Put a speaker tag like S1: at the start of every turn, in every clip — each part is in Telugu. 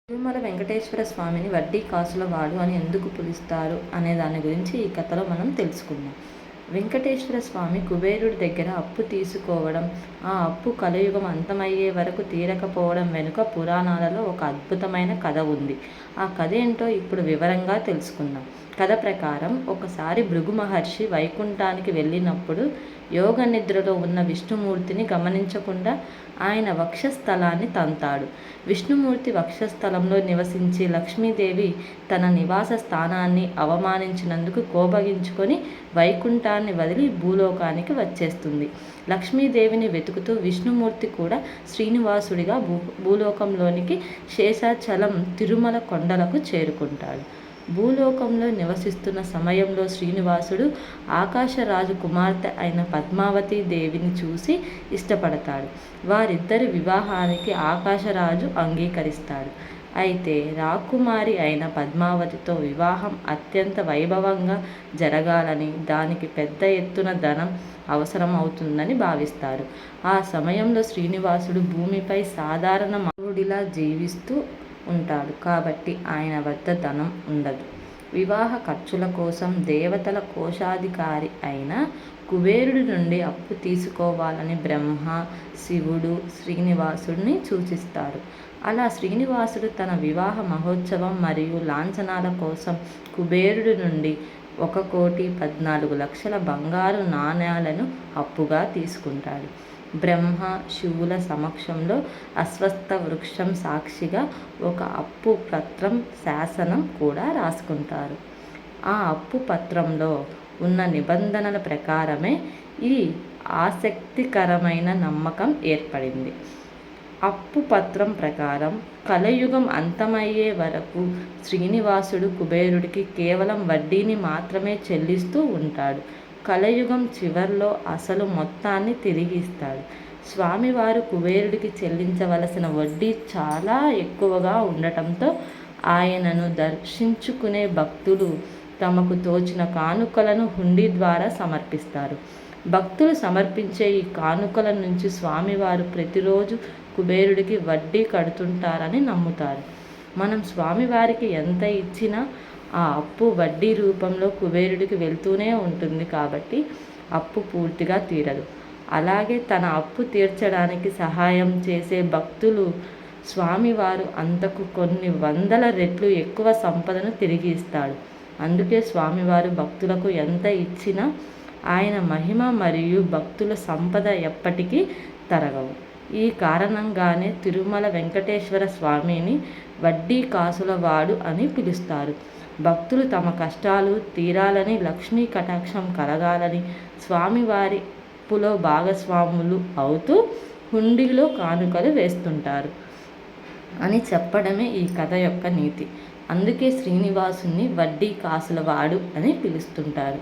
S1: తిరుమల వెంకటేశ్వర స్వామిని వడ్డీ కాసుల వాడు అని ఎందుకు పిలుస్తారు అనే దాని గురించి ఈ కథలో మనం తెలుసుకుందాం. వెంకటేశ్వర స్వామి కుబేరుడి దగ్గర అప్పు తీసుకోవడం, ఆ అప్పు కలియుగం అంతమయ్యే వరకు తీరకపోవడం వెనుక పురాణాలలో ఒక అద్భుతమైన కథ ఉంది. ఆ కథ ఏంటో ఇప్పుడు వివరంగా తెలుసుకుందాం. కథ ప్రకారం ఒకసారి భృగు మహర్షి వైకుంఠానికి వెళ్ళినప్పుడు యోగ నిద్రలో ఉన్న విష్ణుమూర్తిని గమనించకుండా ఆయన వక్షస్థలాన్ని తంతాడు. విష్ణుమూర్తి వక్షస్థలంలో నివసించే లక్ష్మీదేవి తన నివాస స్థానాన్ని అవమానించినందుకు కోపగించుకొని వైకుంఠాన్ని వదిలి భూలోకానికి వచ్చేస్తుంది. లక్ష్మీదేవిని వెతుకుతూ విష్ణుమూర్తి కూడా శ్రీనివాసుడిగా భూలోకంలోనికి శేషాచలం తిరుమల కొండలకు చేరుకుంటాడు. భూలోకంలో నివసిస్తున్న సమయంలో శ్రీనివాసుడు ఆకాశరాజు కుమార్తె అయిన పద్మావతీ దేవిని చూసి ఇష్టపడతాడు. వారిద్దరి వివాహానికి ఆకాశరాజు అంగీకరిస్తాడు. అయితే రాకుమారి అయిన పద్మావతితో వివాహం అత్యంత వైభవంగా జరగాలని, దానికి పెద్ద ఎత్తున ధనం అవసరం అవుతుందని భావిస్తారు. ఆ సమయంలో శ్రీనివాసుడు భూమిపై సాధారణ మానవుడిలా జీవిస్తూ ఉంటాడు కాబట్టి ఆయన వద్ద ధనం ఉండదు. వివాహ ఖర్చుల కోసం దేవతల కోశాధికారి అయిన కుబేరుడి నుండి అప్పు తీసుకోవాలని బ్రహ్మ, శివుడు శ్రీనివాసుడిని సూచిస్తారు. అలా శ్రీనివాసుడు తన వివాహ మహోత్సవం మరియు లాంఛనాల కోసం కుబేరుడి నుండి 1,14,00,000 బంగారు నాణేలను అప్పుగా తీసుకుంటాడు. బ్రహ్మ, శివుల సమక్షంలో అశ్వత్థ వృక్షం సాక్షిగా ఒక అప్పు పత్రం శాసనం కూడా రాసుకుంటారు. ఆ అప్పు పత్రంలో ఉన్న నిబంధనల ప్రకారమే ఈ ఆసక్తికరమైన నమ్మకం ఏర్పడింది. అప్పు పత్రం ప్రకారం కలయుగం అంతమయ్యే వరకు శ్రీనివాసుడు కుబేరుడికి కేవలం వడ్డీని మాత్రమే చెల్లిస్తూ ఉంటాడు. కలయుగం చివర్లో అసలు మొత్తాన్ని తిరిగి ఇస్తాడు. స్వామివారు కుబేరుడికి చెల్లించవలసిన వడ్డీ చాలా ఎక్కువగా ఉండటంతో ఆయనను దర్శించుకునే భక్తులు తమకు తోచిన కానుకలను హుండీ ద్వారా సమర్పిస్తారు. భక్తులు సమర్పించే ఈ కానుకల నుంచి స్వామివారు ప్రతిరోజు కుబేరుడికి వడ్డీ కడుతుంటారని నమ్ముతారు. మనం స్వామివారికి ఎంత ఇచ్చినా ఆ అప్పు వడ్డీ రూపంలో కుబేరుడికి వెళ్తూనే ఉంటుంది కాబట్టి అప్పు పూర్తిగా తీరదు. అలాగే తన అప్పు తీర్చడానికి సహాయం చేసే భక్తులు స్వామివారు అంతకు కొన్ని వందల రెట్లు ఎక్కువ సంపదను తిరిగి ఇస్తాడు. అందుకే స్వామివారు భక్తులకు ఎంత ఇచ్చినా ఆయన మహిమ మరియు భక్తుల సంపద ఎప్పటికీ తరగవు. ఈ కారణంగానే తిరుమల వెంకటేశ్వర స్వామిని వడ్డీ కాసుల వాడు అని పిలుస్తారు. భక్తులు తమ కష్టాలు తీరాలని, లక్ష్మీ కటాక్షం కలగాలని స్వామివారి అప్పులో భాగస్వాములు అవుతూ హుండీలో కానుకలు వేస్తుంటారు అని చెప్పడమే ఈ కథ యొక్క నీతి. అందుకే శ్రీనివాసుని వడ్డీ కాసుల వాడు అని పిలుస్తుంటారు.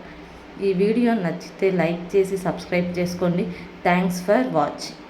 S1: ఈ వీడియో నచ్చితే లైక్ చేసి సబ్స్క్రైబ్ చేసుకోండి. Thanks for watching.